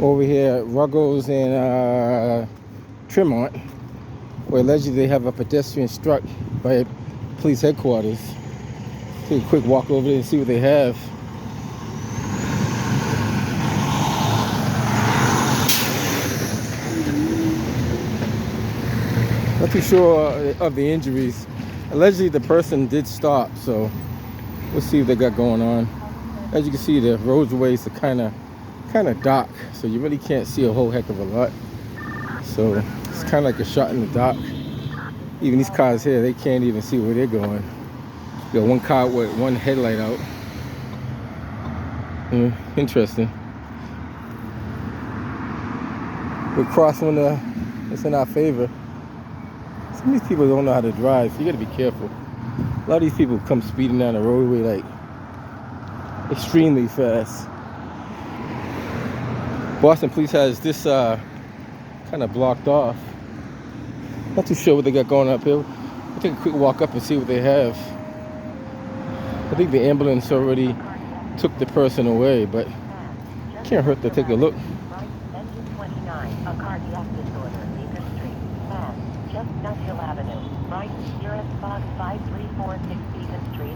over here at Ruggles and Tremont, where allegedly they have a pedestrian struck by police headquarters. Take a quick walk over there and see what they have. Not too sure of the injuries. Allegedly the person did stop, so we'll see what they got going on. As you can see, the roadways are kind of dark, so you really can't see a whole heck of a lot. So it's kind of like a shot in the dark. Even these cars here, they can't even see where they're going. You got one car with one headlight out. Interesting. We're crossing it's in our favor. Some of these people don't know how to drive, so you gotta be careful. A lot of these people come speeding down the roadway like extremely fast. Boston police has this kind of blocked off. Not too sure what they got going up here. We'll take a quick walk up and see what they have. I think the ambulance already took the person away, but can't hurt to take a look.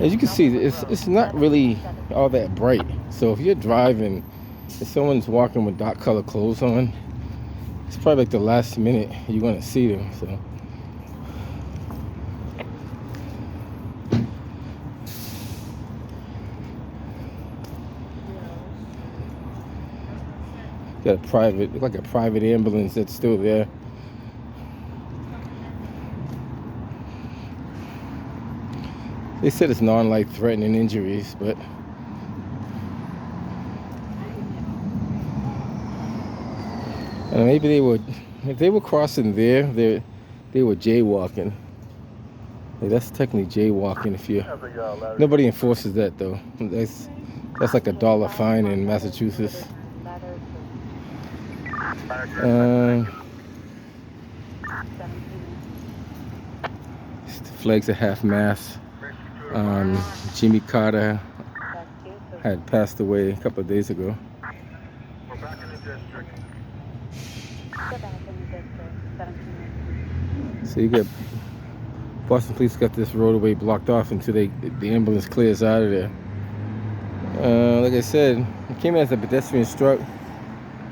As you can see, it's not really all that bright. So if you're driving, if someone's walking with dark colored clothes on, it's probably like the last minute you're gonna see them. So got like a private ambulance that's still there. They said it's non-life-threatening injuries, but maybe if they were crossing there, they were jaywalking. Like, that's technically jaywalking if you. Nobody enforces that though. That's like $1 fine in Massachusetts. The flags at half-mast. Jimmy Carter had passed away a couple of days ago. So you get Boston police got this roadway blocked off until the ambulance clears out of there. Like I said, it came as a pedestrian struck.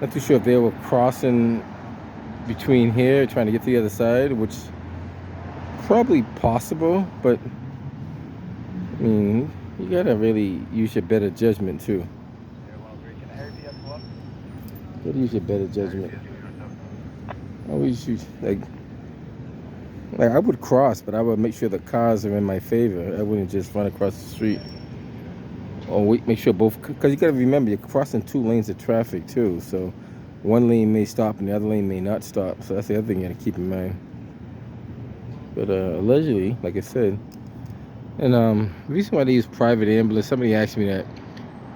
Not too sure if they were crossing between here, trying to get to the other side, which is probably possible, but I mean, you gotta really use your better judgment too. You gotta use your better judgment. Always use like I would cross, but I would make sure the cars are in my favor. I wouldn't just run across the street. Or make sure both, because you gotta remember you're crossing 2 lanes of traffic too. So one lane may stop and the other lane may not stop. So that's the other thing you gotta keep in mind. But allegedly, like I said. And the reason why they use private ambulance, somebody asked me that.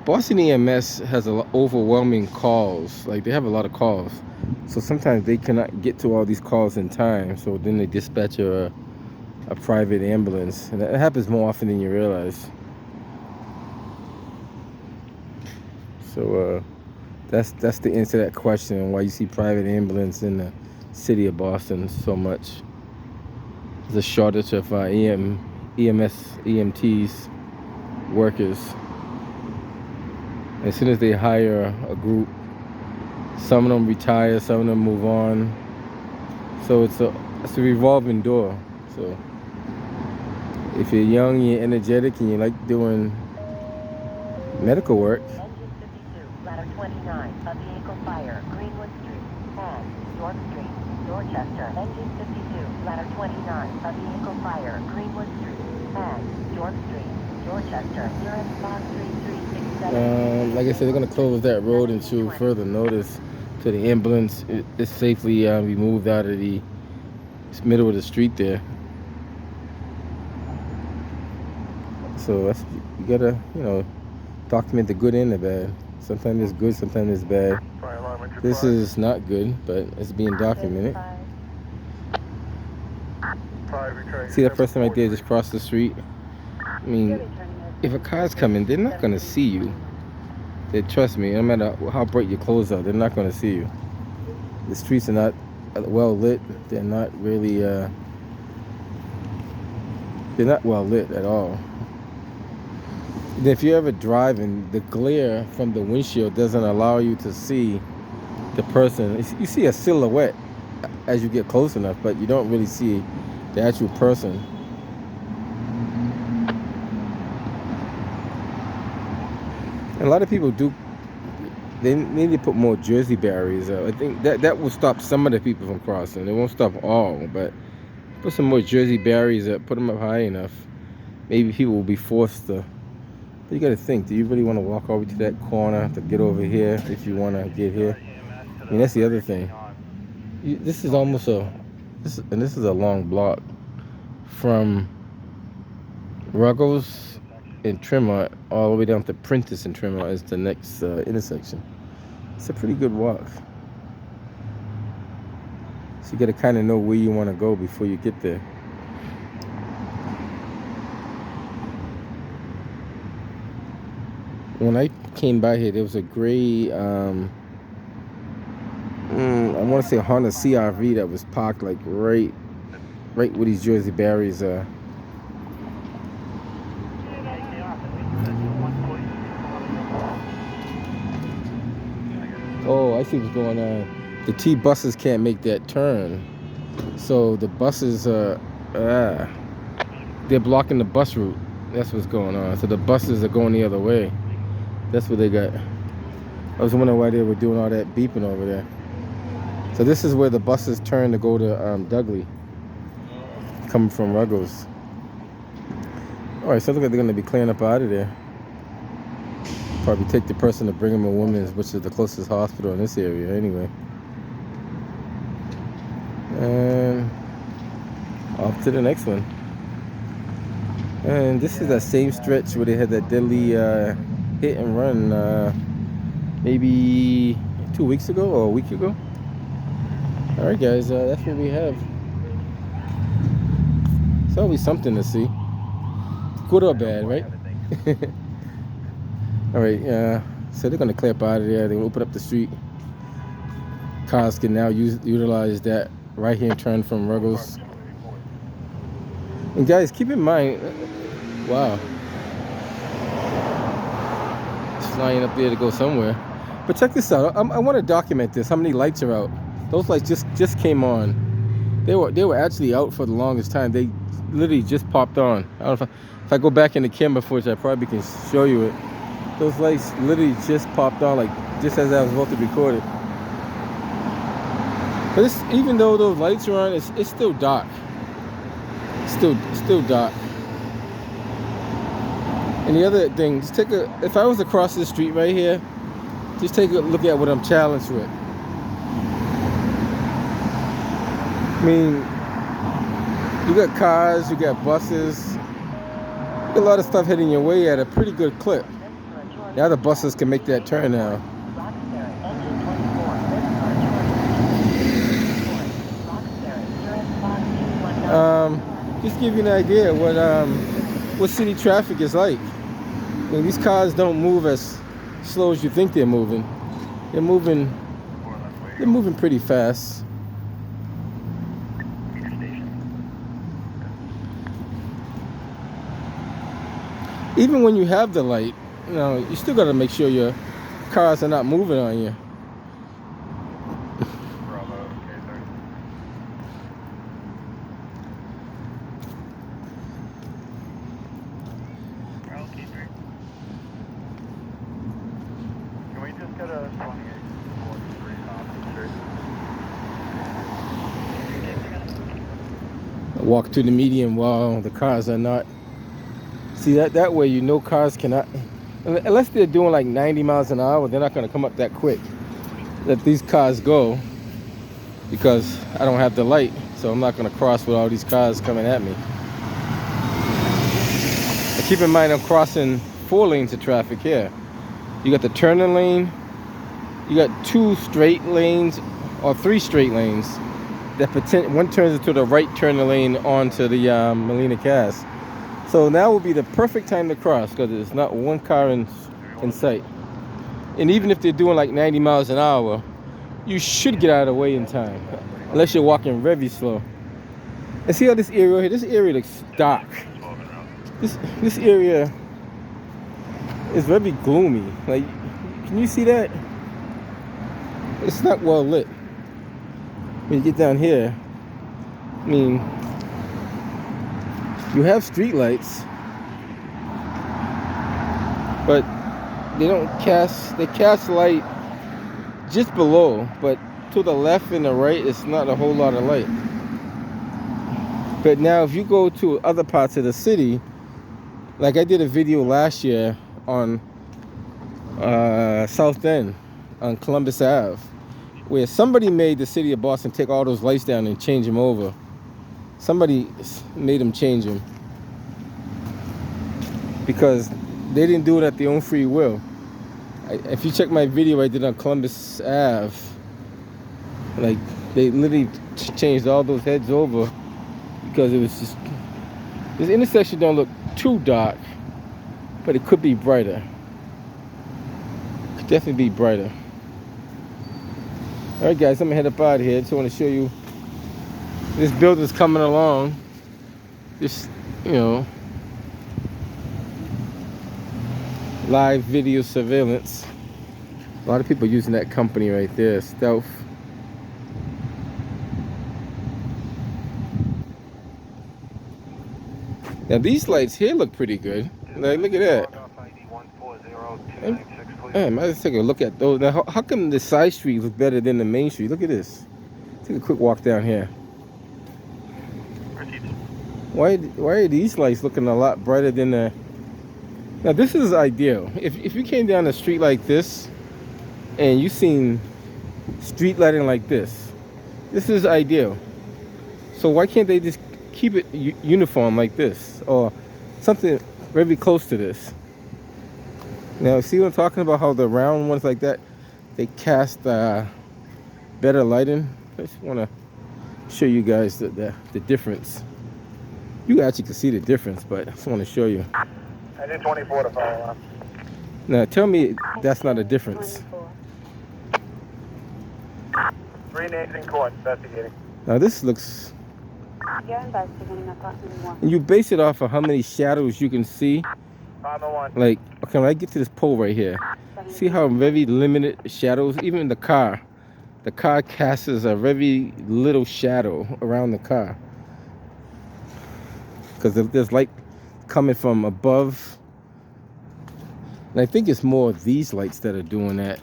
Boston EMS has overwhelming calls. Like, they have a lot of calls. So sometimes they cannot get to all these calls in time. So then they dispatch a private ambulance. And that happens more often than you realize. So that's the answer to that question, why you see private ambulance in the city of Boston so much. There's a shortage of EMS, EMTs, workers. As soon as they hire a group, some of them retire, some of them move on. So it's a revolving door. So if you're young, you're energetic, and you like doing medical work, Ladder 29, a vehicle fire, Greenwood Street, and York Street, Dorchester. Engine 52, ladder 29, a vehicle fire, Greenwood Street, and York Street, Dorchester. Nearest box 3367. like I said, they're going to close that road until further notice to the ambulance is safely removed out of the middle of the street there. So that's, you gotta, document the good and the bad. Sometimes it's good, sometimes it's bad. This is not good, but it's being documented. See that person right there just crossed the street? I mean, if a car's coming, they're not gonna see you. They trust me. No matter how bright your clothes are, they're not going to see you. The streets are not well lit. They're not really. They're not well lit at all. And if you're ever driving, the glare from the windshield doesn't allow you to see the person. You see a silhouette as you get close enough, but you don't really see the actual person. And a lot of people do. They need to put more Jersey barriers up. I think that will stop some of the people from crossing. It won't stop all, but put some more Jersey barriers up. Put them up high enough. Maybe people will be forced to. But you got to think. Do you really want to walk over to that corner to get over here if you want to get here? I mean, that's the other thing. This is almost this is a long block from Ruggles and Tremont all the way down to Prentice and Tremont is the next intersection. It's a pretty good walk. So you got to kind of know where you want to go before you get there. When I came by here, there was a gray, I want to say a Honda CRV that was parked like right where these Jersey barriers are. Oh, I see what's going on. The T buses can't make that turn, so the buses are they're blocking the bus route. That's what's going on. So the buses are going the other way. That's what they got. I was wondering why they were doing all that beeping over there. So this is where the buses turn to go to Dudley, coming from Ruggles. All right, so look like they're going to be clearing up out of there. Probably take the person to Brigham and Women's, which is the closest hospital in this area anyway. And off to the next one. And this is that same stretch where they had that deadly hit and run maybe 2 weeks ago or a week ago. All right, guys, that's what we have. It's always something to see, good or bad, right? All right, so they're gonna clear up out of there. They're gonna open up the street. Cars can now utilize that right-hand turn from Ruggles. And guys, keep in mind, wow, it's flying up there to go somewhere. But check this out. I want to document this. How many lights are out? Those lights just came on. They were actually out for the longest time. They literally just popped on. I don't know if I go back in the camera footage, I probably can show you it. Those lights literally just popped on, like just as I was about to record it. But even though those lights are on, it's still dark. Still dark. And the other thing, just if I was across the street right here, just take a look at what I'm challenged with. I mean, you got cars, you got buses, you got a lot of stuff heading your way at a pretty good clip. Now the buses can make that turn now. Just give you an idea what city traffic is like. I mean, these cars don't move as slow as you think they're moving. They're moving pretty fast. Even when you have the light, you know, you still got to make sure your cars are not moving on you. Can we just get a 28 Walk to the median while the cars are not. See, that way you know cars cannot, unless they're doing like 90 miles an hour, they're not going to come up that quick. Let these cars go, because I don't have the light, so I'm not going to cross with all these cars coming at me. But keep in mind, I'm crossing 4 lanes of traffic here. You got the turning lane, you got 2 straight lanes, or 3 straight lanes. One turns into the right turning lane onto the Molina Cast. So now will be the perfect time to cross, because there's not one car in sight. And even if they're doing like 90 miles an hour, you should get out of the way in time, unless you're walking very slow. And see how this area here? This area looks dark. This area is very gloomy. Like, can you see that? It's not well lit. When you get down here, I mean, you have street lights, but they don't cast. They cast light just below, but to the left and the right, it's not a whole lot of light. But now, if you go to other parts of the city, like I did a video last year on South End on Columbus Ave, where somebody made the city of Boston take all those lights down and change them over. Somebody made them change them because they didn't do it at their own free will. If you check my video I did on Columbus Ave, like, they literally changed all those heads over because it was just, this intersection don't look too dark, but it could be brighter. Could definitely be brighter. All right, guys, I'm gonna head up out of here. Just want to show you this building's coming along. Just, you know, live video surveillance. A lot of people using that company right there, Stealth. Now these lights here look pretty good. Like, look at that. Hey, might as well take a look at those. Now, how come the side street look better than the main street? Look at this. Take a quick walk down here. Why are these lights looking a lot brighter than the... Now this is ideal. If you came down the street like this and you seen street lighting like this is ideal. So why can't they just keep it uniform like this, or something very close to this? Now, see what I'm talking about? How the round ones like that, they cast better lighting. I just want to show you guys the difference. You actually can see the difference, but I just want to show you. I did 24 to follow up. Now, tell me that's not a difference. 3 names in court investigating. Now, this looks... You're investigating apartment 1. And you base it off of how many shadows you can see. On the one. Like, okay, when I get to this pole right here, see how very limited shadows, even in the car casts a very little shadow around the car. Because there's light coming from above. And I think it's more these lights that are doing that.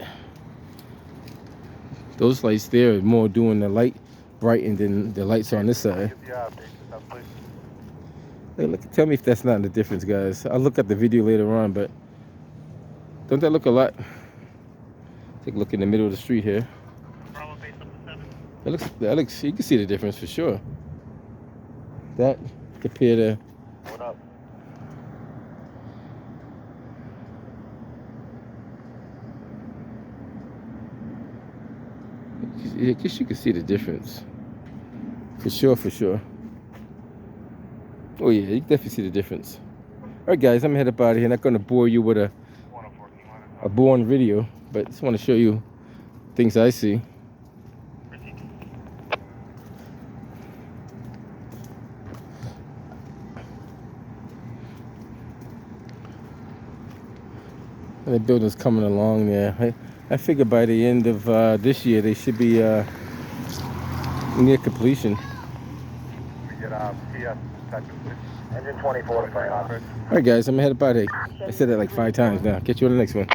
Those lights there are more doing the light brightened than the lights on this side. Hey, look, tell me if that's not the difference, guys. I'll look at the video later on, but don't that look a lot? Take a look in the middle of the street here. That looks, you can see the difference for sure. That compared to... What up? I guess you can see the difference. For sure. Oh yeah, you can definitely see the difference. Alright guys, I'm gonna head up out of here. Not gonna bore you with a boring video, but just want to show you things I see. And the building's coming along there. I figure by the end of this year they should be near completion. We get PS detective. Engine 24 to fire. Alright guys, I'm gonna head up out of here. I said that like 5 times now. Catch you on the next one.